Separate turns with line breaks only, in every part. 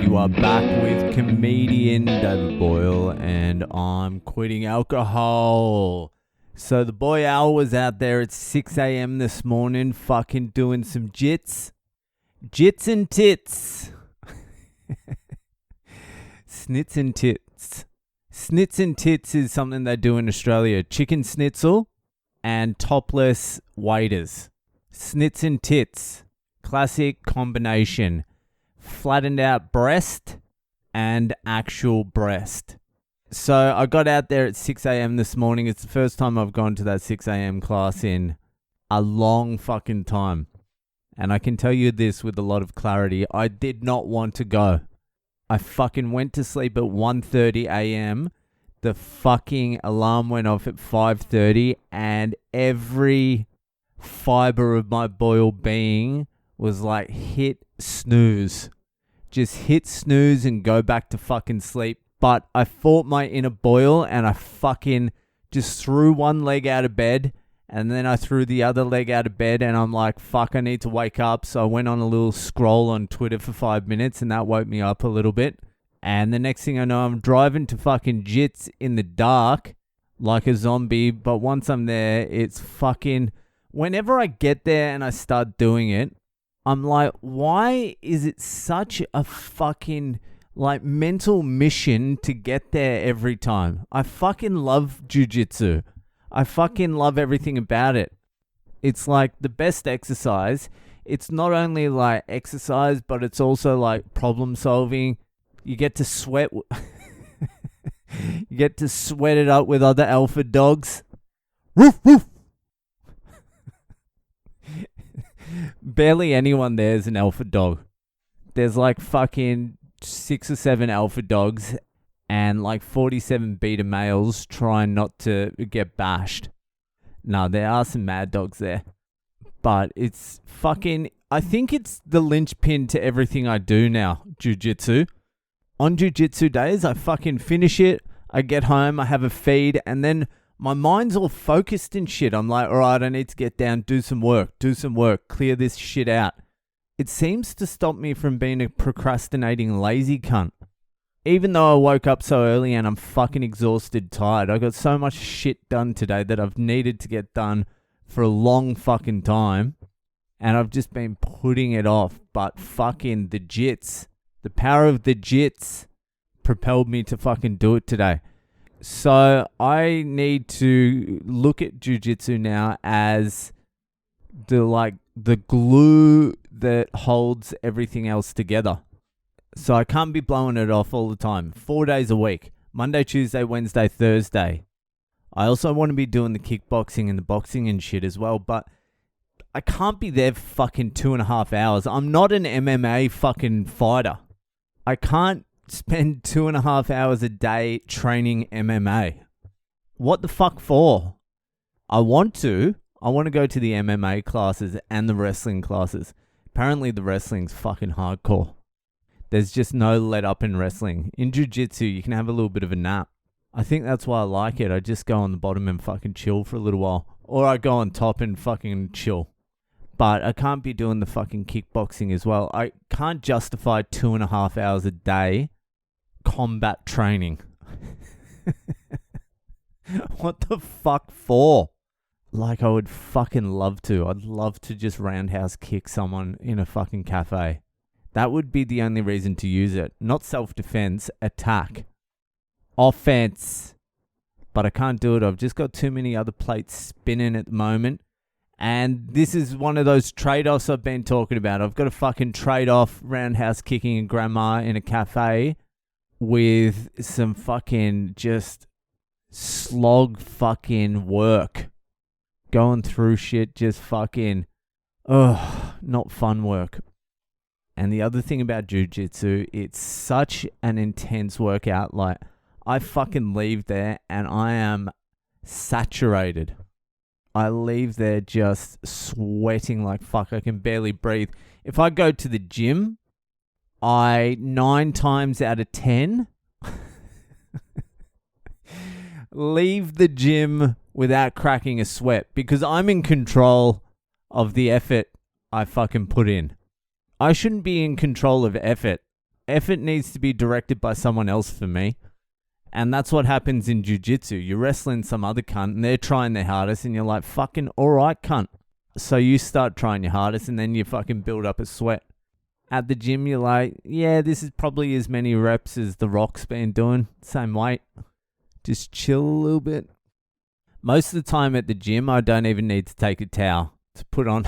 and you are back with comedian David Boyle, and I'm quitting alcohol. So the boy Al was out there at 6 a.m. this morning fucking doing some jits and tits. Snits and tits. Snits and tits is something they do in Australia. Chicken schnitzel and topless waiters. Snits and tits. Classic combination. Flattened out breast and actual breast. So I got out there at 6 a.m. this morning. It's the first time I've gone to that 6 a.m. class in a long fucking time. And I can tell you this with a lot of clarity. I did not want to go. I fucking went to sleep at 1:30 a.m. The fucking alarm went off at 5:30 and every fiber of my Boyle being was like, hit snooze. Just hit snooze and go back to fucking sleep. But I fought my inner Boyle and I fucking just threw one leg out of bed and then I threw the other leg out of bed and I'm like, fuck, I need to wake up. So I went on a little scroll on Twitter for 5 minutes and that woke me up a little bit. And the next thing I know, I'm driving to fucking Jits in the dark like a zombie. But once I'm there, it's fucking... Whenever I get there and I start doing it, I'm like, why is it such a fucking like mental mission to get there every time? I fucking love Jiu Jitsu. I fucking love everything about it. It's like the best exercise. It's not only like exercise, but it's also like problem solving. You get to sweat. You get to sweat it up with other alpha dogs. Woof, woof. Barely anyone there is an alpha dog. There's like fucking 6 or 7 alpha dogs and like 47 beta males trying not to get bashed. No, there are some mad dogs there. But it's fucking... I think it's the linchpin to everything I do now, jiu-jitsu. On jiu-jitsu days, I fucking finish it. I get home, I have a feed, and then... my mind's all focused and shit. I'm like, all right, I need to get down, do some work, clear this shit out. It seems to stop me from being a procrastinating lazy cunt. Even though I woke up so early and I'm fucking exhausted, tired. I got so much shit done today that I've needed to get done for a long fucking time. And I've just been putting it off. But fucking the jits, the power of the jits propelled me to fucking do it today. So I need to look at jiu-jitsu now as the glue that holds everything else together. So I can't be blowing it off all the time. 4 days a week. Monday, Tuesday, Wednesday, Thursday. I also want to be doing the kickboxing and the boxing and shit as well, but I can't be there for fucking 2.5 hours. I'm not an MMA fucking fighter. I can't spend 2.5 hours a day training MMA. What the fuck for? I want to go to the MMA classes and the wrestling classes. Apparently the wrestling's fucking hardcore. There's just no let up in wrestling. In jiu-jitsu, you can have a little bit of a nap. I think that's why I like it. I just go on the bottom and fucking chill for a little while. Or I go on top and fucking chill. But I can't be doing the fucking kickboxing as well. I can't justify 2.5 hours a day combat training. What the fuck for? Like, I would fucking love to. I'd love to just roundhouse kick someone in a fucking cafe. That would be the only reason to use it. Not self-defense, attack. Offense. But I can't do it. I've just got too many other plates spinning at the moment. And this is one of those trade-offs I've been talking about. I've got to fucking trade off roundhouse kicking and grandma in a cafe with some fucking just slog fucking work. Going through shit, just fucking, not fun work. And the other thing about jiu-jitsu, it's such an intense workout. Like, I fucking leave there and I am saturated. I leave there just sweating like fuck. I can barely breathe. If I go to the gym, 9 times out of 10 leave the gym without cracking a sweat because I'm in control of the effort I fucking put in. I shouldn't be in control of effort. Effort needs to be directed by someone else for me. And that's what happens in Jiu Jitsu. You're wrestling some other cunt and they're trying their hardest and you're like, fucking alright, cunt. So you start trying your hardest and then you fucking build up a sweat. At the gym, you're like, yeah, this is probably as many reps as The Rock's been doing. Same weight. Just chill a little bit. Most of the time at the gym, I don't even need to take a towel to put on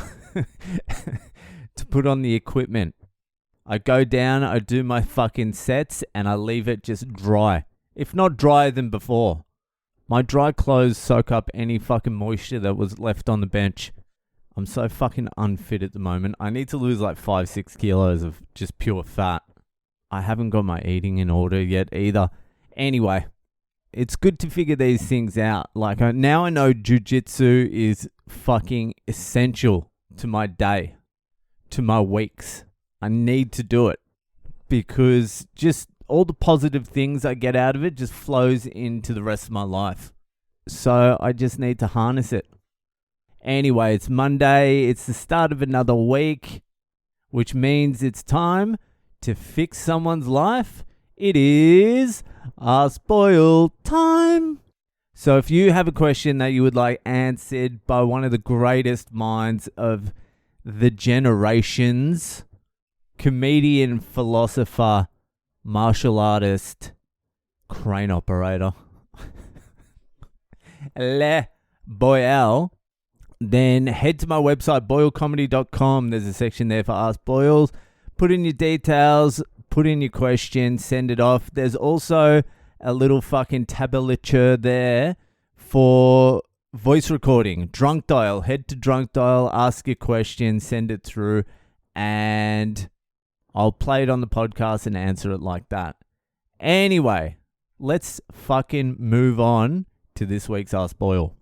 to put on the equipment. I go down, I do my fucking sets, and I leave it just dry. If not drier than before. My dry clothes soak up any fucking moisture that was left on the bench. I'm so fucking unfit at the moment. I need to lose like 5-6 kilos of just pure fat. I haven't got my eating in order yet either. Anyway, it's good to figure these things out. Like now I know jiu-jitsu is fucking essential to my day, to my weeks. I need to do it because just all the positive things I get out of it just flows into the rest of my life. So I just need to harness it. Anyway, it's Monday. It's the start of another week, which means it's time to fix someone's life. It is Ask Boyle time. So if you have a question that you would like answered by one of the greatest minds of the generations, comedian, philosopher, martial artist, crane operator, Le Boyle, then head to my website, boylecomedy.com. There's a section there for Ask Boyles. Put in your details, put in your question, send it off. There's also a little fucking tablature there for voice recording. Drunk dial. Head to Drunk Dial, ask your question, send it through, and I'll play it on the podcast and answer it like that. Anyway, let's fucking move on to this week's Ask Boyle.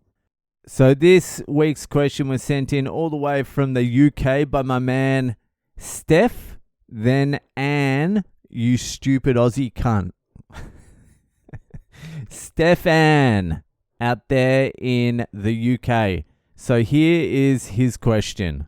So this week's question was sent in all the way from the UK by my man Stef Anne, you stupid Aussie cunt. Stef Anne out there in the UK. So here is his question.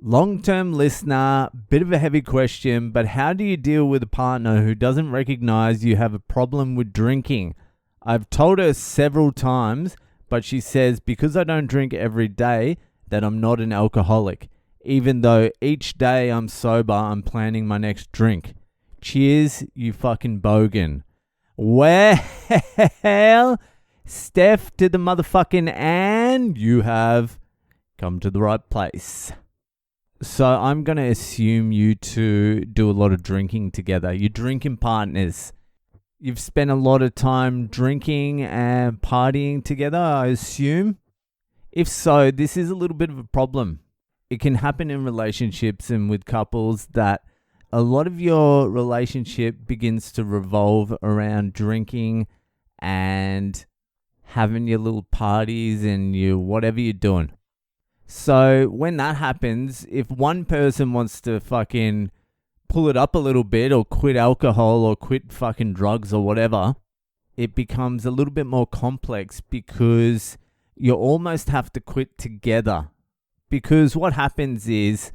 Long-term listener, bit of a heavy question, but how do you deal with a partner who doesn't recognize you have a problem with drinking? I've told her several times, but she says because I don't drink every day that I'm not an alcoholic, even though each day I'm sober, I'm planning my next drink. Cheers, you fucking bogan. Well, Steph to the motherfucking Anne, you have come to the right place. So I'm going to assume you two do a lot of drinking together. You're drinking partners. You've spent a lot of time drinking and partying together, I assume. If so, this is a little bit of a problem. It can happen in relationships and with couples that a lot of your relationship begins to revolve around drinking and having your little parties and your whatever you're doing. So when that happens, if one person wants to fucking pull it up a little bit or quit alcohol or quit fucking drugs or whatever, it becomes a little bit more complex because you almost have to quit together. Because what happens is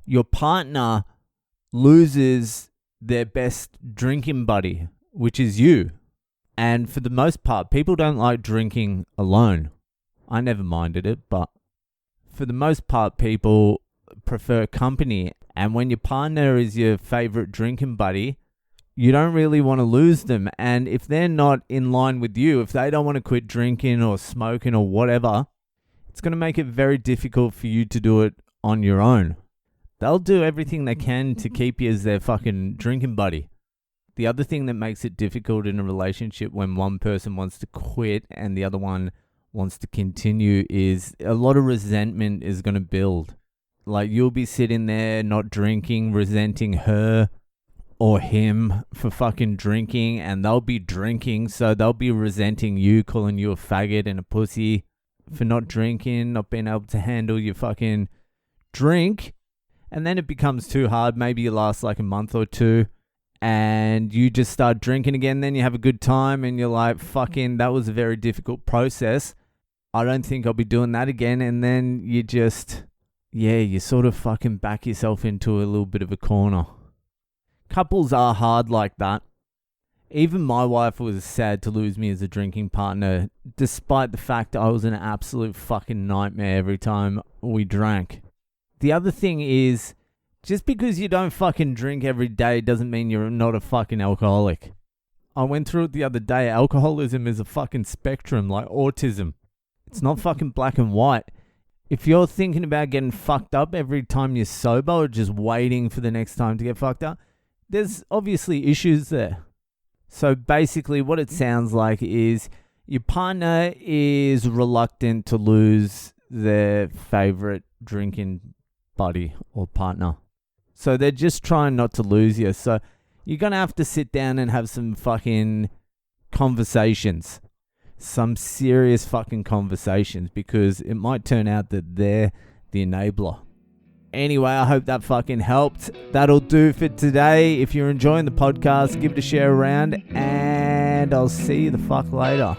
your partner loses their best drinking buddy, which is you. And for the most part, people don't like drinking alone. I never minded it, but for the most part, people prefer company. And when your partner is your favorite drinking buddy, you don't really want to lose them. And if they're not in line with you, if they don't want to quit drinking or smoking or whatever, it's going to make it very difficult for you to do it on your own. They'll do everything they can to keep you as their fucking drinking buddy. The other thing that makes it difficult in a relationship when one person wants to quit and the other one wants to continue is a lot of resentment is going to build. Like you'll be sitting there not drinking, resenting her or him for fucking drinking, and they'll be drinking, so they'll be resenting you, calling you a faggot and a pussy for not drinking, not being able to handle your fucking drink. And then it becomes too hard. Maybe you last like a month or two and you just start drinking again. Then you have a good time and you're like, fucking, that was a very difficult process. I don't think I'll be doing that again. And then you just, you sort of fucking back yourself into a little bit of a corner. Couples are hard like that. Even my wife was sad to lose me as a drinking partner, despite the fact that I was an absolute fucking nightmare every time we drank. The other thing is, just because you don't fucking drink every day doesn't mean you're not a fucking alcoholic. I went through it the other day. Alcoholism is a fucking spectrum, like autism. It's not fucking black and white. If you're thinking about getting fucked up every time you're sober or just waiting for the next time to get fucked up, there's obviously issues there. So basically what it sounds like is your partner is reluctant to lose their favorite drinking buddy or partner. So they're just trying not to lose you. So you're going to have to sit down and have some fucking conversations. Some serious fucking conversations, because it might turn out that they're the enabler. Anyway, I hope that fucking helped. That'll do for today. If you're enjoying the podcast, give it a share around, and I'll see you the fuck later.